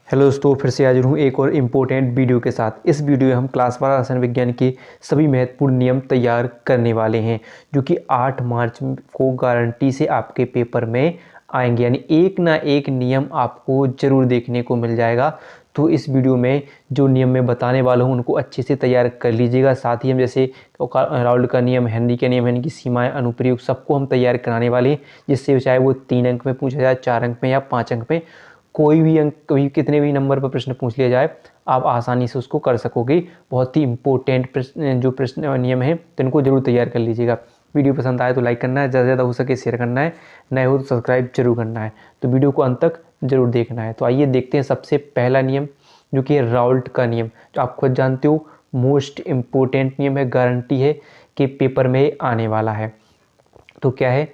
Hello दोस्तों, फिर से हाजिर हूँ एक और इम्पोर्टेंट वीडियो के साथ। इस वीडियो में हम क्लास 12 रसायन विज्ञान के सभी महत्वपूर्ण नियम तैयार करने वाले हैं जो कि 8 मार्च को गारंटी से आपके पेपर में आएंगे। यानी एक ना एक नियम आपको ज़रूर देखने को मिल जाएगा। तो इस वीडियो में जो नियम मैं बताने वाला हूँ उनको अच्छे से तैयार कर लीजिएगा। साथ ही हम जैसे राउल्ट का नियम, हेनरी का नियम, हेनरी की सीमाएं, अनुप्रयोग सबको हम तैयार कराने वाले हैं, जिससे चाहे वो 3 अंक में पूछा जाए, 4 अंक में या 5 अंक में, कोई भी अंक, कभी कितने भी नंबर पर प्रश्न पूछ लिया जाए, आप आसानी से उसको कर सकोगे। बहुत ही इंपॉर्टेंट प्रश्न, जो प्रश्न नियम है, तो इनको जरूर तैयार कर लीजिएगा। वीडियो पसंद आए तो लाइक करना है, ज़्यादा से ज़्यादा हो सके शेयर करना है, नए हो तो सब्सक्राइब जरूर करना है। तो वीडियो को अंत तक जरूर देखना है। तो आइए देखते हैं सबसे पहला नियम, जो कि है राउल्ट का नियम, जो आप खुद जानते हो मोस्ट इम्पोर्टेंट नियम है, गारंटी है कि पेपर में आने वाला है। तो क्या है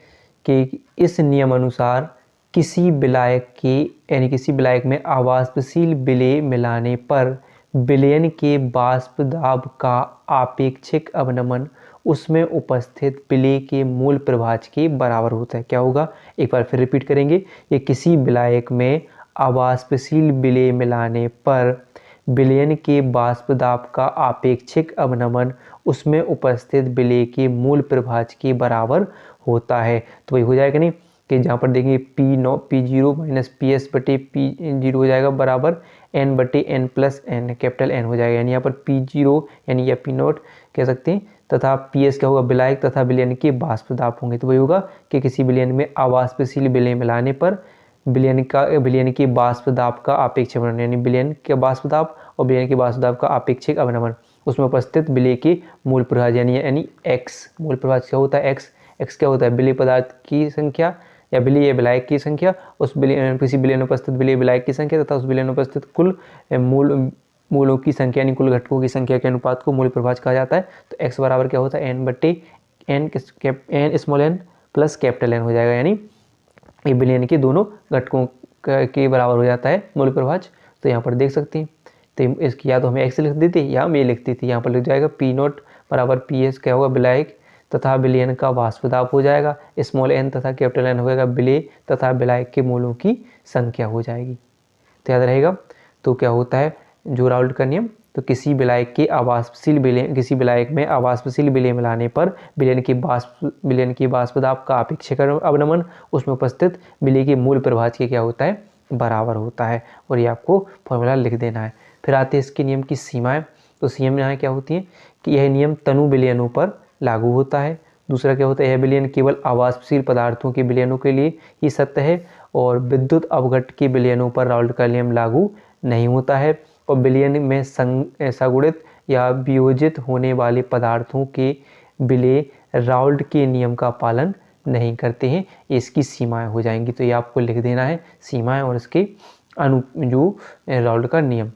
कि इस नियम अनुसार किसी विलायक के, यानी किसी विलायक में अवाष्पशील विलेय मिलाने पर विलयन के वाष्प दाब का आपेक्षिक अवनमन उसमें उपस्थित विलेय के मूल प्रभाज के बराबर होता है। क्या होगा, एक बार फिर रिपीट करेंगे। ये किसी विलायक में अवाष्पशील विलेय मिलाने पर विलयन के वाष्प दाब का आपेक्षिक अवनमन उसमें उपस्थित विलेय के मूल प्रभाज के बराबर होता है। तो वही हो जाएगा नहीं कि जहाँ पर देखेंगे P0 माइनस PS बटे P0 हो जाएगा बराबर N बटे N plus N, capital N हो जाएगा। यानी यहाँ पर P0 यानी या P0 कह सकते हैं, तथा PS क्या होगा, विलायक तथा विलयन के वाष्प दाब होंगे। तो वही होगा कि किसी विलयन में अवाष्पशील विलेय मिलाने पर विलयन के वाष्प दाब का आपेक्षिक अवनमन, यानी विलयन के वाष्प दाब और विलयन के वाष्प दाब का आपेक्षिक अवनमन उसमें उपस्थित विलेय के मूल प्रभाज यानी X। मूल प्रभाज क्या होता है, X क्या होता है, विलेय पदार्थ की संख्या या विलेय विलायक की संख्या, उस किसी विलयन में उपस्थित विलेय विलायक की संख्या तथा उस विलयन में उपस्थित कुल मूलों की संख्या यानी कुल घटकों की संख्या के अनुपात को मूल प्रभाज कहा जाता है। तो x बराबर क्या होता है, n बटे n small n plus capital N हो जाएगा। यानी ये विलयन के दोनों घटकों के बराबर हो जाता है मूल प्रभाज। तो यहाँ पर देख सकते हैं, तो इसकी या तो हमें x लिख देते या हम ये लिखते थे। यहाँ पर लिख जाएगा P0 बराबर PS क्या होगा, विलायक तथा विलयन का वाष्प दाब हो जाएगा, स्मॉल n तथा कैपिटल N होगा विलेय तथा विलायक के मूलों की संख्या हो जाएगी। तो याद रहेगा। तो क्या होता है जो राउल्ट का नियम, तो किसी विलायक के अवाष्पशील विलेय, किसी विलायक में अवाष्पशील विलेय मिलाने पर विलयन की वाष्प दाब का आपेक्षिक अवनमन उसमें उपस्थित विलेय के मूल प्रभाज के क्या होता है, बराबर होता है। और ये आपको फॉर्मूला लिख देना है। फिर आते हैं इसके नियम की सीमाएं। तो सीमाएं क्या होती हैं कि यह नियम तनु विलयनों पर लागू होता है। दूसरा क्या होता है, यह विलयन केवल अवाष्पशील पदार्थों के विलयनों के लिए ही सत्य है और विद्युत अवघट के विलयनों पर राउल्ट का नियम लागू नहीं होता है। और विलयन में संगुणित या वियोजित होने वाले पदार्थों के विलेय राउल्ट के नियम का पालन नहीं करते हैं। इसकी सीमाएं हो जाएंगी। तो ये आपको लिख देना है, सीमाएं और इसके जो राउल्ट का नियम।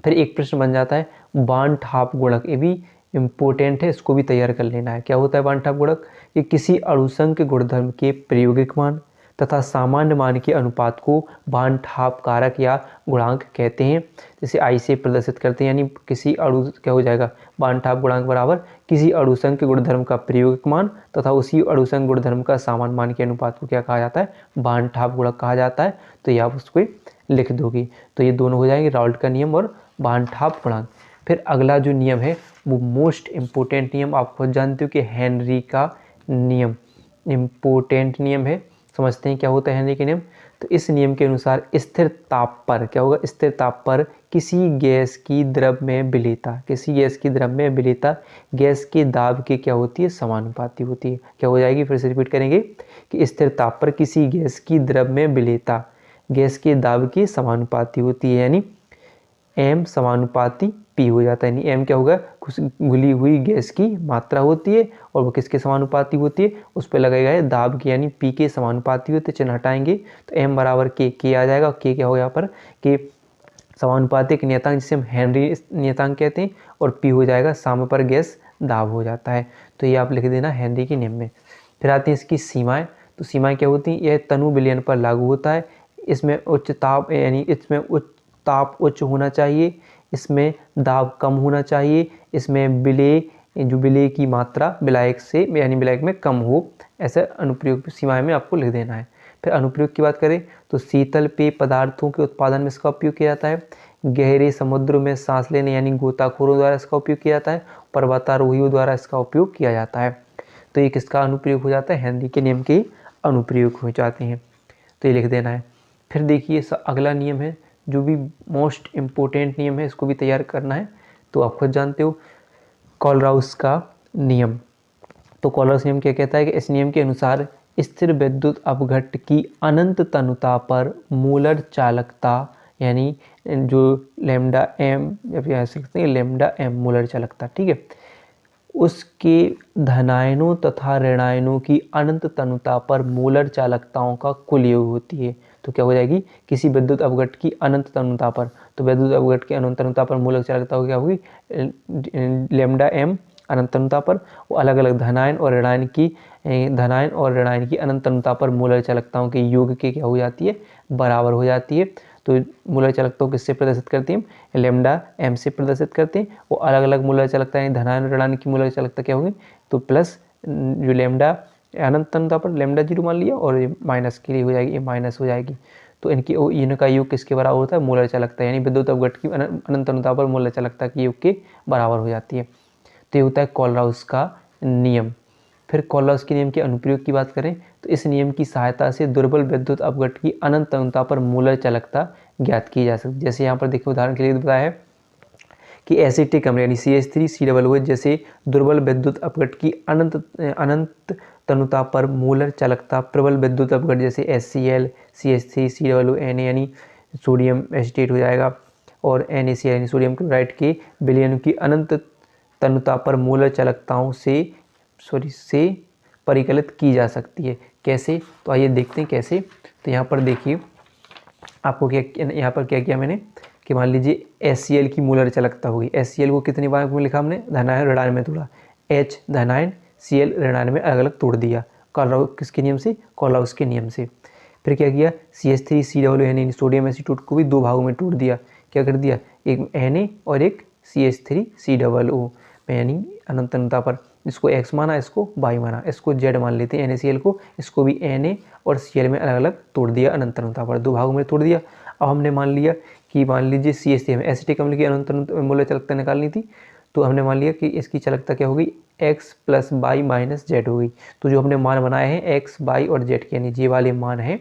फिर एक प्रश्न बन जाता है बान ठाप गुणक, ये भी इम्पोर्टेंट है, इसको भी तैयार कर लेना है। क्या होता है बान ठाप गुणक, ये किसी अणुसंघ के गुणधर्म के प्रायोगिक मान तथा सामान्य मान के अनुपात को बान ठाप कारक या गुणांक कहते हैं। जैसे I से प्रदर्शित करते हैं, यानी किसी अणु क्या हो जाएगा, बान ठाप गुणांक बराबर किसी अणुसंघ के गुणधर्म का प्रायोगिक मान तथा उसी अणुसंघ गुणधर्म का सामान्य मान के अनुपात को क्या कहा जाता है, बान ठाप गुणक कहा जाता है। तो ये आप उसको लिख दोगे। तो ये दोनों हो जाएंगे, राउल्ट का नियम और बान ठाप गुणांक। फिर अगला जो नियम है वो मोस्ट इम्पोर्टेंट नियम, आप खुद जानते हो कि हेनरी का नियम इम्पोर्टेंट नियम है। समझते हैं क्या होता है हेनरी का नियम। तो इस नियम के अनुसार स्थिर ताप पर क्या होगा, स्थिर ताप पर किसी गैस की द्रव में विलेयता, किसी गैस की द्रव में विलेयता गैस के दाब के क्या होती है, समानुपाती होती है। क्या हो जाएगी, फिर से रिपीट करेंगे कि स्थिर ताप पर किसी गैस की द्रव में विलेयता गैस के दाब के समानुपाती होती है। यानी M समानुपाती P हो जाता है। यानी M क्या होगा, कुछ घुली हुई गैस की मात्रा होती है और वो किसके समानुपाती होती है, उस पर लगेगा है दाब की, यानी P के समानुपाती होते। चिन्ह हटाएंगे तो M बराबर K आ जाएगा। K क्या हो यहाँ पर, K समानुपातिक नियतांक जिसे हम हेनरी नियतांक कहते हैं, और P हो जाएगा साम्य पर गैस दाब हो जाता है। तो ये आप लिख देना हेनरी के नियम में। फिर आती है इसकी सीमाएं। तो सीमाएं क्या होती हैं, यह तनु विलयन पर लागू होता है। इसमें उच्च ताप, यानी इसमें उच्च ताप उच्च होना चाहिए, इसमें दाब कम होना चाहिए, इसमें विलेय की मात्रा विलायक से यानी विलायक में कम हो, ऐसे अनुप्रयोग सीमाएं में आपको लिख देना है। फिर अनुप्रयोग की बात करें तो शीतल पेय पदार्थों के उत्पादन में इसका उपयोग किया जाता है। गहरे समुद्रों में सांस लेने यानी गोताखोरों द्वारा इसका उपयोग किया जाता है। पर्वतारोहियों द्वारा इसका उपयोग किया जाता है। तो ये किसका अनुप्रयोग हो जाता है? हेनरी के नियम के अनुप्रयोग हो जाते हैं। तो ये लिख देना है। फिर देखिए अगला नियम है जो भी मोस्ट इम्पोर्टेंट नियम है, इसको भी तैयार करना है। तो आप खुद जानते हो कोलराउस का नियम। तो कोलराउस नियम क्या कहता है कि इस नियम के अनुसार स्थिर विद्युत अपघट्ट की अनंत तनुता पर मूलर चालकता यानी जो लैम्डा एम या फिर कह सकते हैं लैम्डा एम मूलर चालकता, ठीक है, उसके धनायनों तथा ऋणायनों की अनंत तनुता पर मूलर चालकताओं का कुल योग होती है। तो क्या हो जाएगी? किसी विद्युत अपघट्ट की अनंत तनुता पर, तो विद्युत अपघट्ट की अनंत तनुता पर मूलर चालकता क्या होगी? लैम्डा एम अनंत तनुता पर। वो अलग अलग धनायन और ऋणायन की अनंत तनुता पर मूलर चालकताओं के योग के क्या हो जाती है? बराबर हो जाती है। तो मूलर चालकता को किससे प्रदर्शित करते हैं? लैम्डा एम से प्रदर्शित करते हैं। वो अलग अलग मूलर चालकता यानी धनायन और ऋणायन की मूलर चालकता क्या होगी? तो प्लस जो लैम्डा अनंत तनुता पर लैम्डा 0 मान लिया और ये माइनस के लिए हो जाएगी, ये माइनस हो जाएगी। तो इनका योग किसके बराबर होता है? मूलर चालकता यानी विद्युत अपघट्ट की अनंत तनुता पर मूलर चालकता के योग के बराबर हो जाती है। तो ये होता है कोलराउस का नियम। फिर कोलराउस के नियम के अनुप्रयोग की बात करें तो इस नियम की सहायता से दुर्बल विद्युत अपघट्ट की अनंत तनुता पर मूलर चालकता ज्ञात की जा सकती है। जैसे यहाँ पर देखिए उदाहरण के लिए बताया है कि एसिटिक अम्ल यानी CH3COO जैसे दुर्बल विद्युत अपघट्ट की अनंत तनुता पर मूलर चालकता प्रबल विद्युत अपघट्ट जैसे HCl CH3COO Na यानी सोडियम एसिटेट हो जाएगा और NaCl यानी सोडियम क्लोराइड के विलयन की अनंत तनुता पर मूलर चालकताओं से परिकलित की जा सकती है। कैसे? तो आइए देखते हैं कैसे। तो यहाँ पर देखिए आपको यहाँ पर क्या किया मैंने कि मान लीजिए HCl की मूलर चालकता होगी। HCl को कितने बार में लिखा हमने? धनायन ऋणायन में तोड़ा। H धनायन Cl ऋणायन में अलग अलग तोड़ दिया। कोलराउस किसके नियम से? कोलराउस के नियम से। फिर क्या किया? CH3COO यानी सोडियम एसीटोट को भी दो भागों में तोड़ दिया। क्या कर दिया? एक Na और एक CH3COO यानी अनंत तनुता पर। इसको X माना, इसको Y माना, इसको Z मान लेते हैं NaCl को। इसको भी Na और Cl में अलग अलग तोड़ दिया, अनंत तनुता पर दो भागों में तोड़ दिया। अब हमने मान लिया कि मान लीजिए CH3 में एसिटिक अम्ल की अनंत मूलर चालकता निकालनी थी। तो हमने मान लिया कि इसकी चालकता क्या होगी? X + Y - Z होगी। तो जो हमने मान बनाए हैं X, Y और Z के यानी ये वाले मान हैं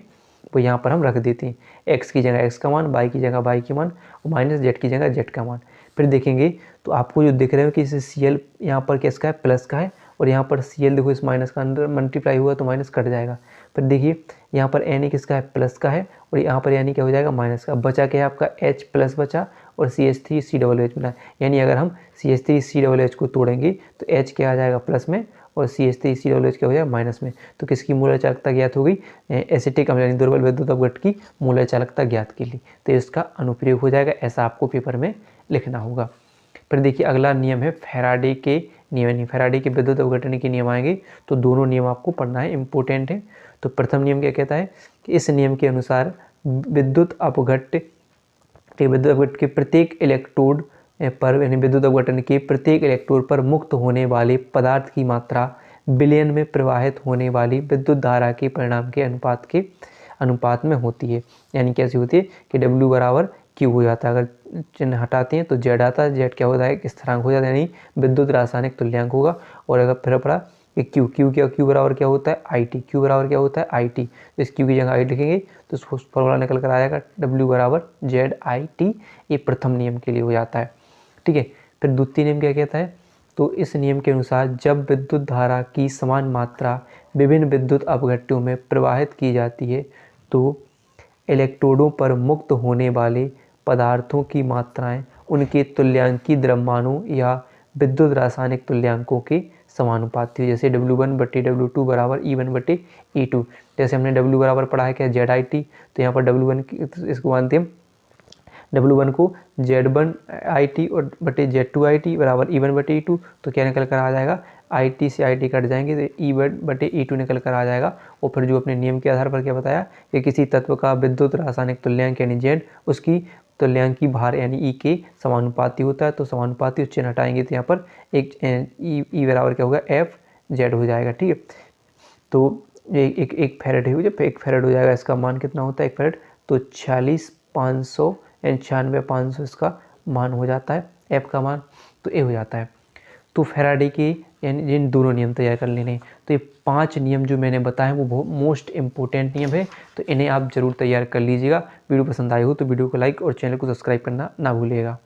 वो यहाँ पर हम रख देते हैं। X की जगह X का मान, Y की जगह Y की मान और माइनस Z की जगह Z का मान। फिर देखेंगे तो आपको जो दिख रहे हो कि इसे Cl यहाँ पर किसका है? प्लस का है और यहाँ पर Cl देखो इस माइनस का अंदर मल्टीप्लाई हुआ तो माइनस कट जाएगा। फिर देखिए यहाँ पर Na किसका है? प्लस का है और यहाँ पर यानी क्या हो जाएगा? माइनस का। बचा क्या है आपका? H प्लस बचा और CH3COOH मिला। यानी अगर हम CH3COOH को तोड़ेंगे तो H क्या आ जाएगा? प्लस में और CH3COOH क्या हो जाएगा? माइनस में। तो किसकी मूलर चालकता ज्ञात हो गई? एसिटिक अम्ल यानी दुर्बल विद्युत अपघट्ट की मूलर चालकता ज्ञात के लिए। तो इसका अनुप्रयोग हो जाएगा, ऐसा आपको पेपर में लिखना होगा। फिर देखिए अगला नियम है फैराडे के नियम, यानी फैराडे के विद्युत अपघटन के नियम आएंगे तो दोनों नियम आपको पढ़ना है, इंपॉर्टेंट है। तो प्रथम नियम क्या कहता है कि इस नियम के अनुसार विद्युत अपघट्ट के प्रत्येक इलेक्ट्रोड पर यानी विद्युत अपघटन के प्रत्येक इलेक्ट्रोड पर मुक्त होने वाले पदार्थ की मात्रा विलयन में प्रवाहित होने वाली विद्युत धारा के परिणाम के अनुपात में होती है। यानी कैसी होती है कि W बराबर Q हो जाता है। अगर चिन्ह हटाते हैं तो Z आता है। Z क्या होता है? स्थिरांक हो जाता है यानी विद्युत रासायनिक तुल्यांक होगा। और अगर फिर पड़ा कि Q बराबर क्या होता है? IT। Q बराबर क्या होता है? IT। तो इस Q की जगह I लिखेंगे तो फॉर्मूला निकल कर आ जाएगा W बराबर ZIT। ये प्रथम नियम के लिए हो जाता है, ठीक है। फिर द्वितीय नियम क्या कहता है? तो इस नियम के अनुसार जब विद्युत धारा की समान मात्रा विभिन्न विद्युत अपघट्टों में प्रवाहित की जाती है तो इलेक्ट्रोडों पर मुक्त होने वाले पदार्थों की मात्राएं उनके तुल्यांकी द्रव्यमानों या विद्युत रासायनिक तुल्यांकों के समानुपाती है। जैसे W1/W2 बराबर E1/E2। जैसे हमने W बराबर पढ़ा है क्या? ZIT। तो यहाँ पर W1 इसको मानते हैं W1 को Z1IT और Z2IT बराबर E1/E2। तो क्या निकल कर आ जाएगा? IT से IT कट जाएंगे तो E1/E2 निकल कर आ जाएगा। और फिर जो अपने नियम के आधार पर क्या बताया कि किसी तत्व का विद्युत रासायनिक तुल्यांक यानी Z उसकी तुल्यांकी भार यानी E के समानुपाती होता है। तो समानुपाती चिन्ह हटाएंगे तो यहाँ पर एक E बराबर क्या होगा? FZ हो जाएगा, ठीक है। तो एक फेरेड है, जब 1 फेरेड हो जाएगा इसका मान कितना होता है 1 फेरेड, तो 46,500 यानी 96,500 इसका मान हो जाता है एफ का मान, तो ए हो जाता है। तो फैराडे के यानी इन दोनों नियम तैयार कर लेने हैं। तो ये 5 नियम जो मैंने बताए वो बहुत मोस्ट इंपॉर्टेंट नियम है, तो इन्हें आप ज़रूर तैयार कर लीजिएगा। वीडियो पसंद आए हो तो वीडियो को लाइक और चैनल को सब्सक्राइब करना ना भूलिएगा।